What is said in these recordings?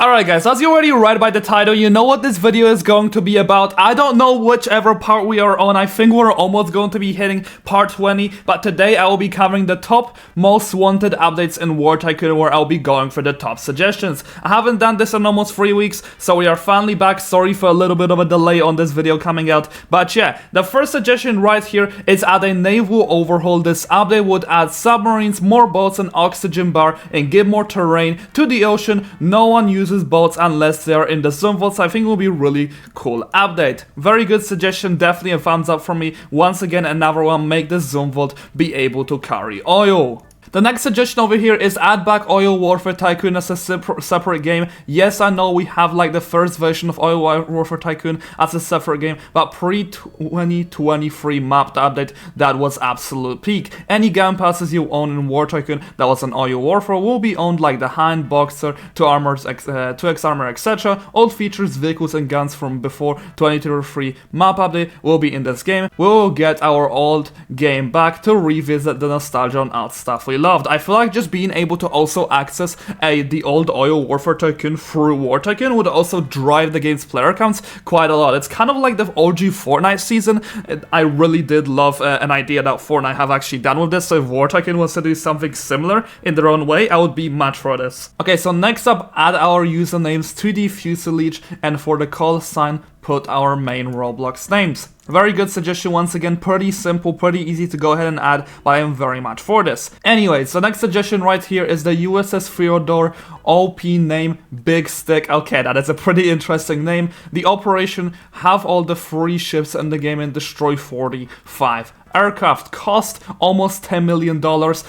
Alright guys, as you already read by the title, you know what this video is going to be about. I don't know whichever part we are on. I think we're almost going to be hitting part 20, but today I will be covering the top most wanted updates in War Tycoon, where I'll be going for the top suggestions. I haven't done this in almost 3 weeks, so we are finally back. Sorry for a little bit of a delay on this video coming out, but yeah, the first suggestion right here is add a naval overhaul. This update would add submarines, more boats, an oxygen bar, and give more terrain to the ocean. No one uses boats unless they are in the zone vault, so I think it will be a really cool update. Very good suggestion, definitely a thumbs up from me. Once again, another one, make the zone vault be able to carry oil. The next suggestion over here is add back Oil Warfare Tycoon as a separate game. Yes, I know we have like the first version of Oil Warfare Tycoon as a separate game, but pre-2023 mapped update, that was absolute peak. Any gun passes you own in War Tycoon that was an Oil Warfare will be owned, like the Hind, Boxer, 2X armor, etc. Old features, vehicles and guns from before 2023 map update will be in this game. We will get our old game back to revisit the nostalgia on old stuff we loved. I feel like just being able to also access the old Oil Warfare Tycoon through War Tycoon would also drive the game's player counts quite a lot. It's kind of like the OG Fortnite season. I really did love an idea that Fortnite have actually done with this, so if War Tycoon was to do something similar in their own way, I would be much for this. Okay, so next up, add our usernames to the fuselage, and for the call sign, put our main Roblox names. Very good suggestion once again, pretty simple, pretty easy to go ahead and add, but I am very much for this. Anyways, the next suggestion right here is the USS Theodore OP name, Big Stick. Okay, that is a pretty interesting name. The operation, have all the free ships in the game and destroy 45 aircraft. Cost almost $10 million.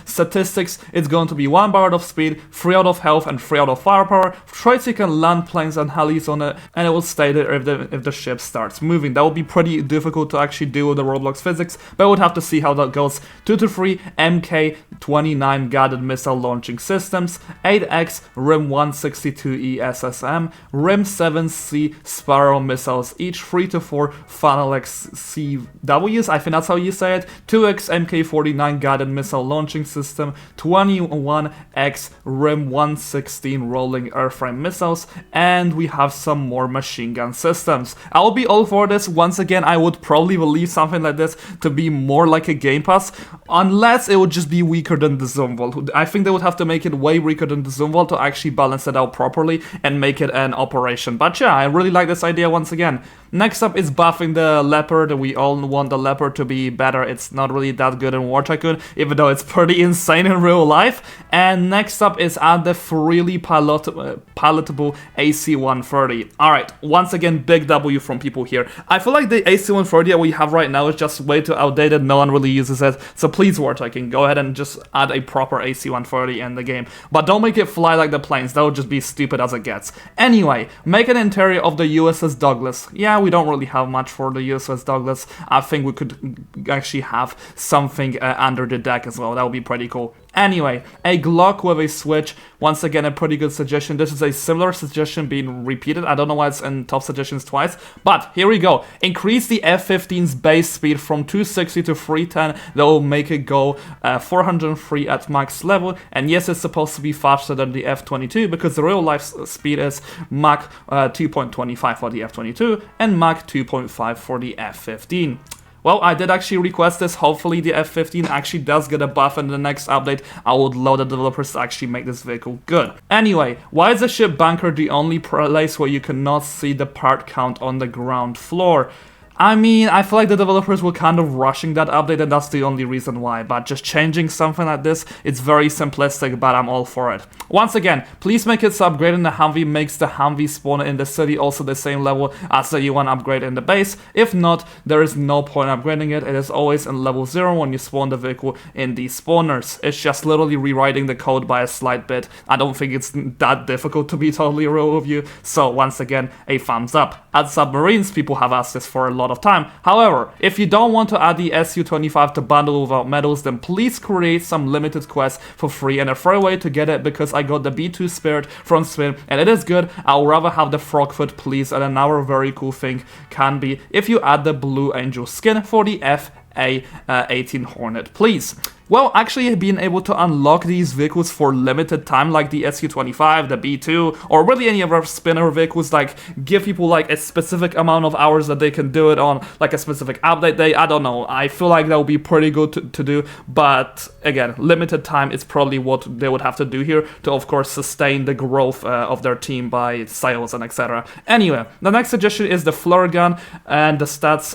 Statistics, it's going to be 1 bar out of speed, 3 out of health, and 3 out of firepower. Traits, you can land planes and helis on it, and it will stay there if the ship starts moving. That will be pretty difficult to actually do with the Roblox physics, but we'll have to see how that goes. 2 to 3 MK-29 guided missile launching systems, 8X RIM 162E SSM, RIM 7C Sparrow missiles, each 3 to 4 Funnel X CWs, I think that's how you say it, 2X MK-49 guided missile launching system, 21X RIM 116 rolling airframe missiles, and we have some more machine gun systems. I'll be all for this. Once again, I would probably believe something like this to be more like a Game Pass, unless it would just be weaker than the Zone Vault. I think they would have to make it way weaker than the Zone Vault to actually balance it out properly and make it an operation. But yeah, I really like this idea once again. Next up is buffing the Leopard. We all want the Leopard to be better. It's not really that good in War Tycoon, even though it's pretty insane in real life. And next up is add the freely palatable AC-130. Alright, once again, big W from people here. I feel like the AC-130 that we have right now is just way too outdated. No one really uses it. So please, War Tycoon, go ahead and just add a proper AC-130 in the game. But don't make it fly like the planes. That would just be stupid as it gets. Anyway, make an interior of the USS Douglas. Yeah, we don't really have much for the USS Douglas. I think we could actually have something under the deck as well. That would be pretty cool. Anyway, a Glock with a switch. Once again, a pretty good suggestion. This is a similar suggestion being repeated. I don't know why it's in top suggestions twice, but here we go. Increase the F-15's base speed from 260 to 310. That will make it go 403 at max level. And yes, it's supposed to be faster than the F-22 because the real life speed is Mach 2.25 for the F-22 and Mach 2.5 for the F-15. Well, I did actually request this. Hopefully the F-15 actually does get a buff in the next update. I would love the developers to actually make this vehicle good. Anyway, why is the ship bunker the only place where you cannot see the part count on the ground floor? I mean, I feel like the developers were kind of rushing that update, and that's the only reason why. But just changing something like this, it's very simplistic, but I'm all for it. Once again, please make it so upgrading the Humvee makes the Humvee spawner in the city also the same level as the U1 upgrade in the base. If not, there is no point upgrading it. It is always in level 0 when you spawn the vehicle in these spawners. It's just literally rewriting the code by a slight bit. I don't think it's that difficult, to be totally real with you. So once again, a thumbs up. Add submarines. People have asked this for a lot of time. However, if you don't want to add the Su-25 to bundle without medals, then please create some limited quests for free, and a throwaway to get it because I got the B2 Spirit from Spin and it is good. I would rather have the Frogfoot, please. And another very cool thing can be if you add the Blue Angel skin for the FA-18 Hornet, please. Well, actually being able to unlock these vehicles for limited time, like the SU-25, the B-2, or really any other spinner vehicles, like give people like a specific amount of hours that they can do it on, like a specific update day. I don't know. I feel like that would be pretty good to do, but again, limited time is probably what they would have to do here to, of course, sustain the growth of their team by sales and etc. Anyway, the next suggestion is the flare gun, and the stats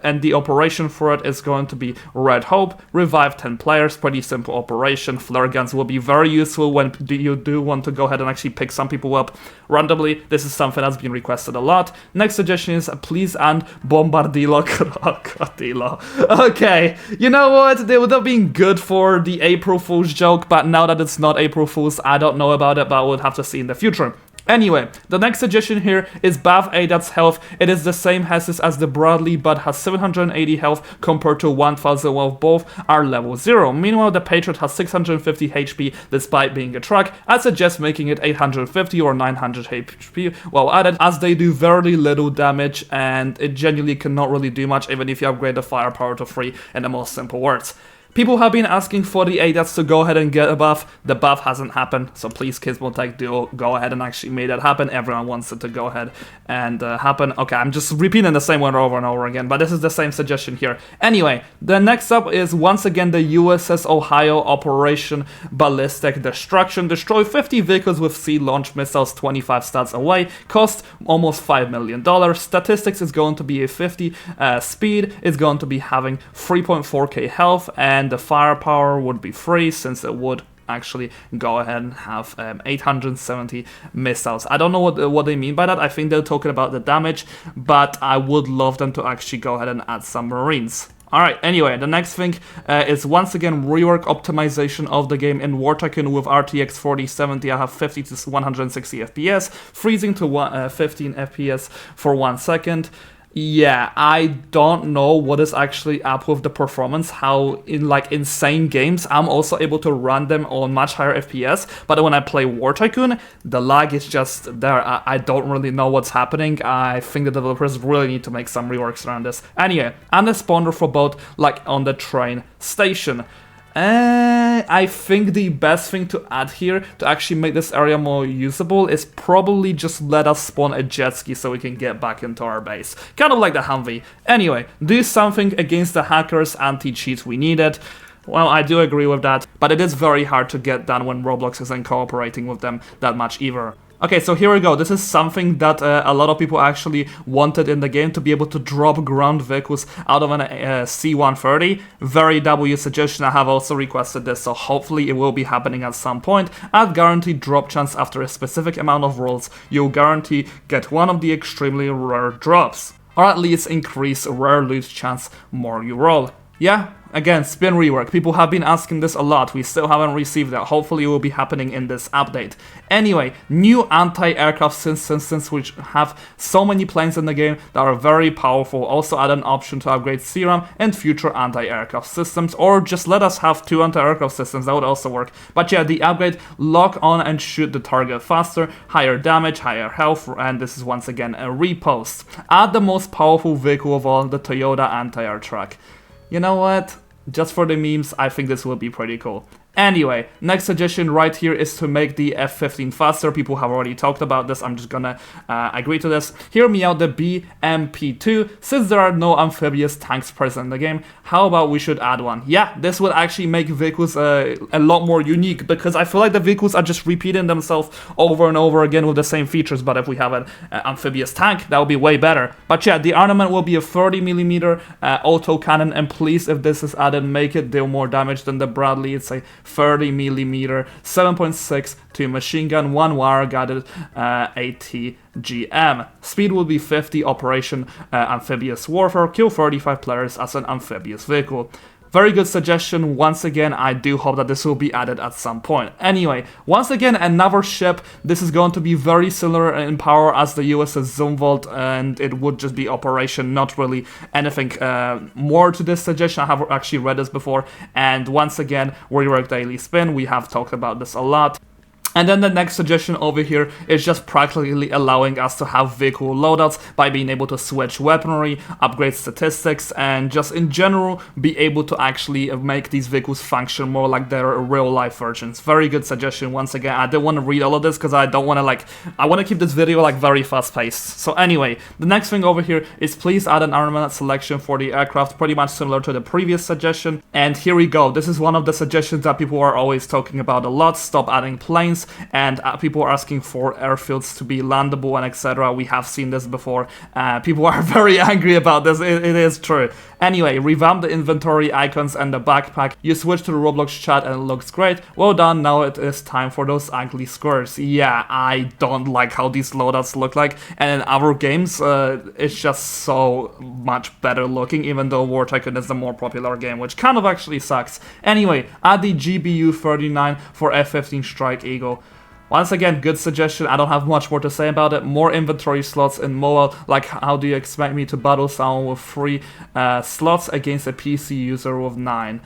and the operation for it is going to be Red Hope, revive 10 players. Pretty simple operation. Flare guns will be very useful when you do want to go ahead and actually pick some people up randomly. This is something that's been requested a lot. Next suggestion is please and Bombardilo Crocodilo. Okay, you know what? They would have been good for the April Fool's joke, but now that it's not April Fool's, I don't know about it, but we'll have to see in the future. Anyway, the next suggestion here is Bav ADAT's health. It is the same HESS as the Bradley, but has 780 health compared to 1000, while both are level 0. Meanwhile, the Patriot has 650 HP despite being a truck. I suggest making it 850 or 900 HP while added, as they do very little damage and it genuinely cannot really do much even if you upgrade the firepower to 3 in the most simple words. People have been asking for the ADATs to go ahead and get a buff. The buff hasn't happened, so please, Kismotech, do go ahead and actually make that happen. Everyone wants it to go ahead and happen. Okay, I'm just repeating the same one over and over again, but this is the same suggestion here. Anyway, the next up is once again the USS Ohio Operation Ballistic Destruction. Destroy 50 vehicles with sea-launched missiles 25 stats away. Cost almost $5 million. Statistics is going to be a 50. Speed is going to be having 3.4k health, and the firepower would be free since it would actually go ahead and have 870 missiles. I don't know what they mean by that. I think they're talking about the damage, but I would love them to actually go ahead and add some Marines. Alright, anyway, the next thing is once again rework optimization of the game in War Tycoon with RTX 4070. I have 50 to 160 FPS, freezing to 15 FPS for 1 second. Yeah, I don't know what is actually up with the performance, how in like insane games I'm also able to run them on much higher FPS, but when I play War Tycoon, the lag is just there. I don't really know what's happening. I think the developers really need to make some reworks around this. Anyway, and the spawner for boat, like on the train station. I think the best thing to add here to actually make this area more usable is probably just let us spawn a jet ski so we can get back into our base. Kind of like the Humvee. Anyway, do something against the hackers anti-cheat we needed. Well, I do agree with that, but it is very hard to get done when Roblox isn't cooperating with them that much either. Okay, so here we go. This is something that a lot of people actually wanted in the game, to be able to drop ground vehicles out of an C-130. Very W suggestion. I have also requested this, so hopefully it will be happening at some point. Add guaranteed drop chance after a specific amount of rolls. You'll guarantee get one of the extremely rare drops, or at least increase rare loot chance more you roll. Yeah, again, spin rework. People have been asking this a lot. We still haven't received that. Hopefully it will be happening in this update. Anyway, new anti-aircraft systems which have so many planes in the game that are very powerful. Also add an option to upgrade Serum and future anti-aircraft systems, or just let us have 2 anti-aircraft systems. That would also work. But yeah, the upgrade, lock on and shoot the target faster, higher damage, higher health, and this is once again a repost. Add the most powerful vehicle of all, the Toyota anti-air truck. You know what? Just for the memes, I think this will be pretty cool. Anyway, next suggestion right here is to make the F-15 faster. People have already talked about this. I'm just gonna agree to this. Hear me out, the BMP-2. Since there are no amphibious tanks present in the game, how about we should add one? Yeah, this would actually make vehicles a lot more unique, because I feel like the vehicles are just repeating themselves over and over again with the same features. But if we have an amphibious tank, that would be way better. But yeah, the armament will be a 30mm autocannon, and please, if this is added, make it deal more damage than the Bradley. It's a 30mm 7.6 to machine gun, 1 wire guided ATGM. Speed will be 50. Operation amphibious warfare. Kill 35 players as an amphibious vehicle. Very good suggestion. Once again, I do hope that this will be added at some point. Anyway, once again, another ship. This is going to be very similar in power as the USS Zumwalt, and it would just be operation, not really anything more to this suggestion. I have actually read this before, and once again, rework daily spin. We have talked about this a lot. And then the next suggestion over here is just practically allowing us to have vehicle loadouts by being able to switch weaponry, upgrade statistics, and just in general be able to actually make these vehicles function more like their real life versions. Very good suggestion. Once again, I didn't want to read all of this because I don't want to I want to keep this video very fast paced. So anyway, the next thing over here is please add an armament selection for the aircraft, pretty much similar to the previous suggestion. And here we go. This is one of the suggestions that people are always talking about a lot. Stop adding planes. And people are asking for airfields to be landable and etc. We have seen this before. People are very angry about this. It is true. Anyway, revamp the inventory, icons, and the backpack. You switch to the Roblox chat and it looks great. Well done, now it is time for those ugly squares. Yeah, I don't like how these loadouts look like. And in other games, it's just so much better looking, even though War Tycoon is the more popular game, which kind of actually sucks. Anyway, add the GBU 39 for F-15 Strike Eagle. Once again, good suggestion. I don't have much more to say about it. More inventory slots in mobile. Like, how do you expect me to battle someone with 3 slots against a PC user with 9?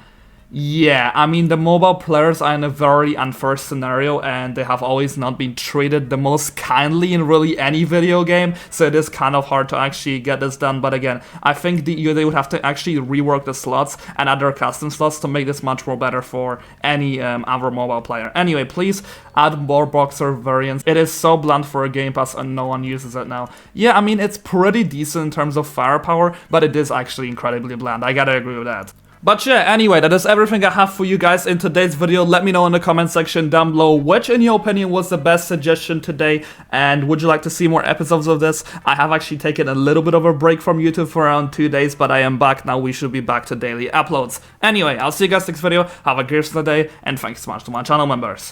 Yeah, I mean, the mobile players are in a very unfair scenario and they have always not been treated the most kindly in really any video game, so it is kind of hard to actually get this done. But again, I think they would have to actually rework the slots and other custom slots to make this much more better for any other mobile player. Anyway, please add more boxer variants. It is so blunt for a Game Pass and no one uses it now. Yeah, I mean, it's pretty decent in terms of firepower, but it is actually incredibly bland. I gotta agree with that. But yeah, anyway, that is everything I have for you guys in today's video. Let me know in the comment section down below which, in your opinion, was the best suggestion today, and would you like to see more episodes of this? I have actually taken a little bit of a break from YouTube for around 2 days, but I am back now. We should be back to daily uploads. Anyway, I'll see you guys next video. Have a great day, and thanks so much to my channel members.